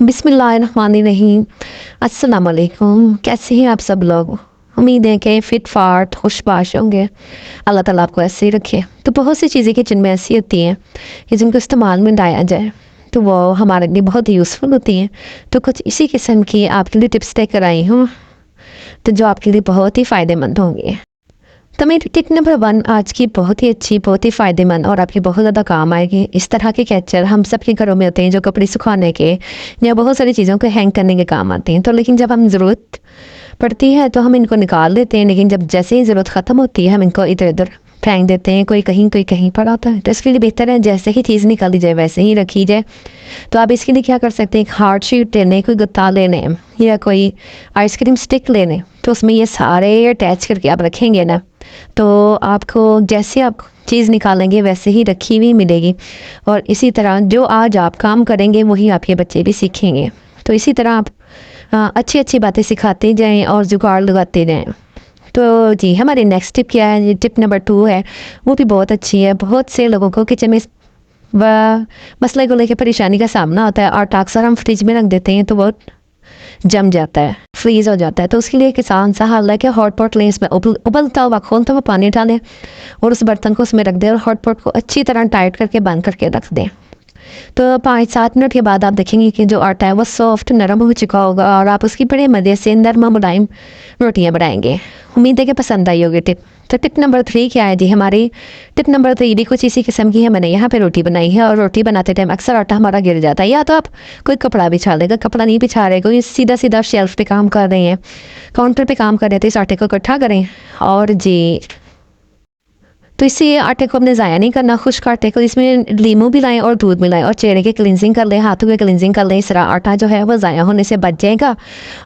बिस्मिल्लाहिर्रहमानिर्रहीम। अस्सलाम वालेकुम। कैसे हैं आप सब लोग? उम्मीद है कि फिट फाट खुशबाश होंगे। अल्लाह ताला आपको ऐसे ही रखे। तो बहुत सी चीज़ें किचन में ऐसी होती हैं कि जिनको इस्तेमाल में लाया जाए तो वो हमारे लिए बहुत ही यूज़फुल होती हैं। तो कुछ इसी किस्म की आपके लिए टिप्स लेकर आई हूँ, तो जो आपके लिए बहुत ही फ़ायदेमंद होंगे। तो मेरी टिप नंबर 1 आज की बहुत ही अच्छी, बहुत ही फ़ायदेमंद और आपके बहुत ज़्यादा काम आएगी। इस तरह के कैचर हम सब के घरों में होते हैं जो कपड़े सुखाने के या बहुत सारी चीज़ों को हैंग करने के काम आते हैं। तो लेकिन जब हम ज़रूरत पड़ती है तो हम इनको निकाल देते हैं, लेकिन जब जैसे ही ज़रूरत ख़त्म होती है हम इनको इधर उधर फेंक देते हैं। कोई कहीं पर आता है। तो इसके लिए बेहतर है जैसे ही चीज़ निकाली जाए वैसे ही रखी जाए। तो आप इसके लिए क्या कर सकते हैं, एक हार्ड शीट लेने, कोई गत्ता लेने या कोई आइसक्रीम स्टिक लेने, तो उसमें ये सारे अटैच करके आप रखेंगे ना, तो आपको जैसे आप चीज़ निकालेंगे वैसे ही रखी हुई मिलेगी। और इसी तरह जो आज आप काम करेंगे वही आपके बच्चे भी सीखेंगे। तो इसी तरह आप अच्छी अच्छी बातें सिखाते जाएं और जुगाड़ लगाते जाएं। तो जी हमारी नेक्स्ट टिप क्या है, ये टिप नंबर 2 है, वो भी बहुत अच्छी है। बहुत से लोगों को किचन में व मसले को लेकर परेशानी का सामना होता है और अक्सर हम फ्रिज में रख देते हैं तो वो जम जाता है, फ्रीज़ हो जाता है। तो उसके लिए एक आसान सा हल है कि हॉट पॉट लें, इसमें उबलता हुआ खोलता हुआ पानी डालें और उस बर्तन को उसमें रख दें और हॉट पॉट को अच्छी तरह टाइट करके बंद करके रख दें। तो 5-7 मिनट के बाद आप देखेंगे कि जो आटा है वो सॉफ्ट नरम हो चुका होगा और आप उसकी बड़े मज़े से नरम मुलायम रोटियां बनाएंगे। उम्मीद है कि पसंद आई होगी टिप। तो टिप नंबर 3 क्या है जी, हमारी टिप नंबर 3 भी कुछ इसी किस्म की है। मैंने यहाँ पे रोटी बनाई है और रोटी बनाते टाइम अक्सर आटा हमारा गिर जाता है, या तो आप कोई कपड़ा बिछा लेगा, कपड़ा नहीं बिछा रहे, कोई सीधा सीधा शेल्फ पे काम कर रहे हैं, काउंटर पे काम कर रहे हैं, तो इस आटे को इकट्ठा करें और जी तो इससे ये आटे को अपने ज़ाया नहीं करना, खुश्क आटे को इसमें लीमू भी लाएं और दूध मिलाएं और चेहरे के क्लिनजिंग कर लें, हाथों के क्लिनजिंग कर लें। इस तरह आटा जो है वो ज़ाया होने से बच जाएगा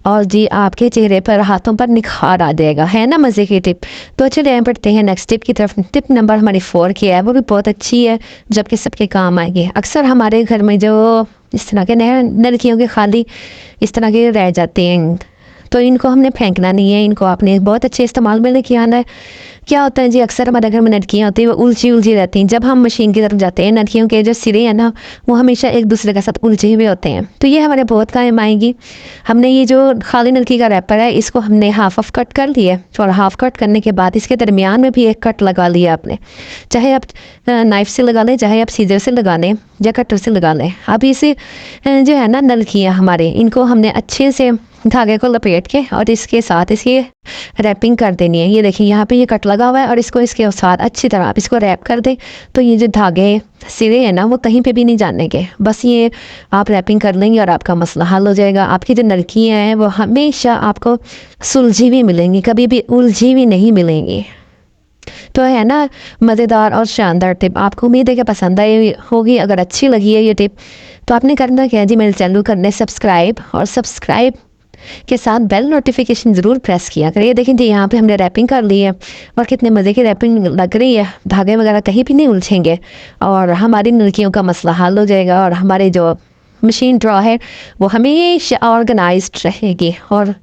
और जी आपके चेहरे पर, हाथों पर निखार आ जाएगा। है ना मज़े की टिप। तो चलिए बढ़ते हैं नेक्स्ट टिप की तरफ। टिप नंबर हमारी 4 की है, वो भी बहुत अच्छी है जबकि सबके काम आएगी। अक्सर हमारे घर में जो इस तरह के नए नलकियों के खाली इस तरह के रह जाते हैं, तो इनको हमने फेंकना नहीं है, इनको आपने बहुत अच्छे इस्तेमाल में लेके आना है। क्या होता है जी, अक्सर हमारे घर में नलकियाँ होती हैं वो उलझी उलझी रहती हैं। जब हम मशीन की तरफ जाते हैं नलकियों के जो सिरे हैं ना वो हमेशा एक दूसरे के साथ उलझे हुए होते हैं, तो ये हमारे बहुत काम आएगी। हमने ये जो खाली नलकी का रैपर है इसको हमने हाफ ऑफ कट कर लिया और हाफ कट करने के बाद इसके दरमियान में भी एक कट लगा लिया आपने, चाहे आप नाइफ से लगा लें, चाहे आप सीजर से लगा लें या कटर से लगा लें। अब इसे जो है ना नलकियाँ हमारे, इनको हमने अच्छे से धागे को लपेट के और इसके साथ इसकी रैपिंग कर देनी है। ये देखिए यहाँ पे ये कट लगा हुआ है और इसको इसके साथ अच्छी तरह आप इसको रैप कर दें, तो ये जो धागे सिरे हैं ना वो कहीं पे भी नहीं जाने के, बस ये आप रैपिंग कर लेंगे और आपका मसला हल हो जाएगा। आपकी जो नलकियाँ हैं वो हमेशा आपको सुलझी हुई मिलेंगी, कभी भी उलझी हुई नहीं मिलेंगी। तो है ना मज़ेदार और शानदार टिप, आपको उम्मीद है कि पसंद आई होगी। अगर अच्छी लगी है ये टिप तो आपने करना क्या है जी, मेरे चैनल करने सब्सक्राइब और सब्सक्राइब के साथ बेल नोटिफिकेशन ज़रूर प्रेस किया करिए। देखें जी यहाँ पे हमने रैपिंग कर ली है और कितने मज़े की रैपिंग लग रही है, धागे वगैरह कहीं भी नहीं उलझेंगे और हमारी नलकियों का मसला हल हो जाएगा और हमारे जो मशीन ड्रॉ है वो हमेशा ऑर्गेनाइज्ड रहेगी। और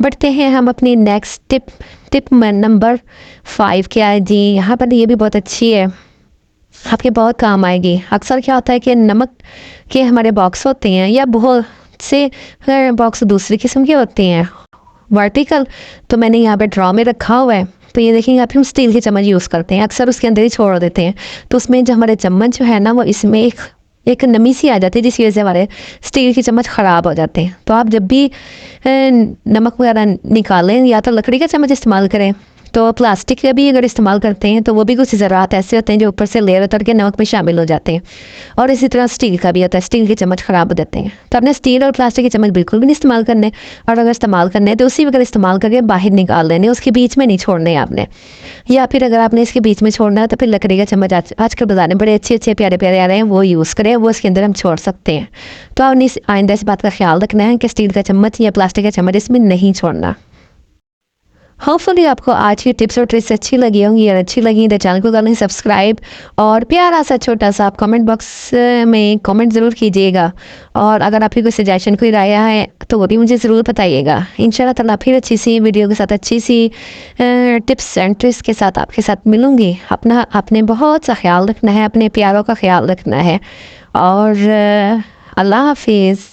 बढ़ते हैं हम अपनी नेक्स्ट टिप। टिप नंबर 5 क्या है जी, यहाँ पर ये भी बहुत अच्छी है, आपके बहुत काम आएगी। अक्सर क्या होता है कि नमक के हमारे बॉक्स होते हैं या बहुत से बॉक्स दूसरी किस्म के होते हैं वर्टिकल, तो मैंने यहाँ पे ड्रॉ में रखा हुआ है। तो ये देखेंगे आप, हम स्टील के चम्मच यूज़ करते हैं, अक्सर उसके अंदर ही छोड़ देते हैं, तो उसमें जो हमारे चम्मच जो है ना वो इसमें एक नमी सी आ जाती है जिसकी वजह से हमारे स्टील के चम्मच ख़राब हो जाते हैं। तो आप जब भी नमक वगैरह निकालें या तो लकड़ी का चम्मच इस्तेमाल करें, तो प्लास्टिक का भी अगर इस्तेमाल करते हैं तो वो भी कुछ ज़रात ऐसे होते हैं जो ऊपर से लेयर उतर के नमक में शामिल हो जाते हैं। और इसी तरह स्टील का भी होता है, स्टील के चम्मच ख़राब हो जाते हैं। तो आपने स्टील और प्लास्टिक के चम्मच बिल्कुल भी नहीं इस्तेमाल करने, और अगर इस्तेमाल करने हैं तो उसी वक्त इस्तेमाल करके बाहर निकाल लेने, उसके बीच में नहीं छोड़ने आपने। या फिर अगर आपने इसके बीच में छोड़ना है तो फिर लकड़ी का चम्मच आजकल बाजार में बड़े अच्छे अच्छे प्यारे प्यारे आ रहे हैं, वो यूज़ करें, वो इसके अंदर हम छोड़ सकते हैं। तो आपने आइंदा इस बात का ख्याल रखना है कि स्टील का चम्मच या प्लास्टिक का चम्मच इसमें नहीं छोड़ना। होपफुली आपको आज की टिप्स और ट्रिक्स अच्छी लगी होंगी, और अच्छी लगी तो चैनल को कर लें सब्सक्राइब और प्यारा सा छोटा सा आप कमेंट बॉक्स में कमेंट ज़रूर कीजिएगा। और अगर आपकी कोई सजेशन कोई राय है तो वो भी मुझे ज़रूर बताइएगा। इंशाल्लाह ताला फिर अच्छी सी वीडियो के साथ, अच्छी सी टिप्स एंड ट्रिक्स के साथ आपके साथ मिलूँगी। आपने बहुत सा ख्याल रखना है, अपने प्यारों का ख्याल रखना है और अल्लाह हाफिज़।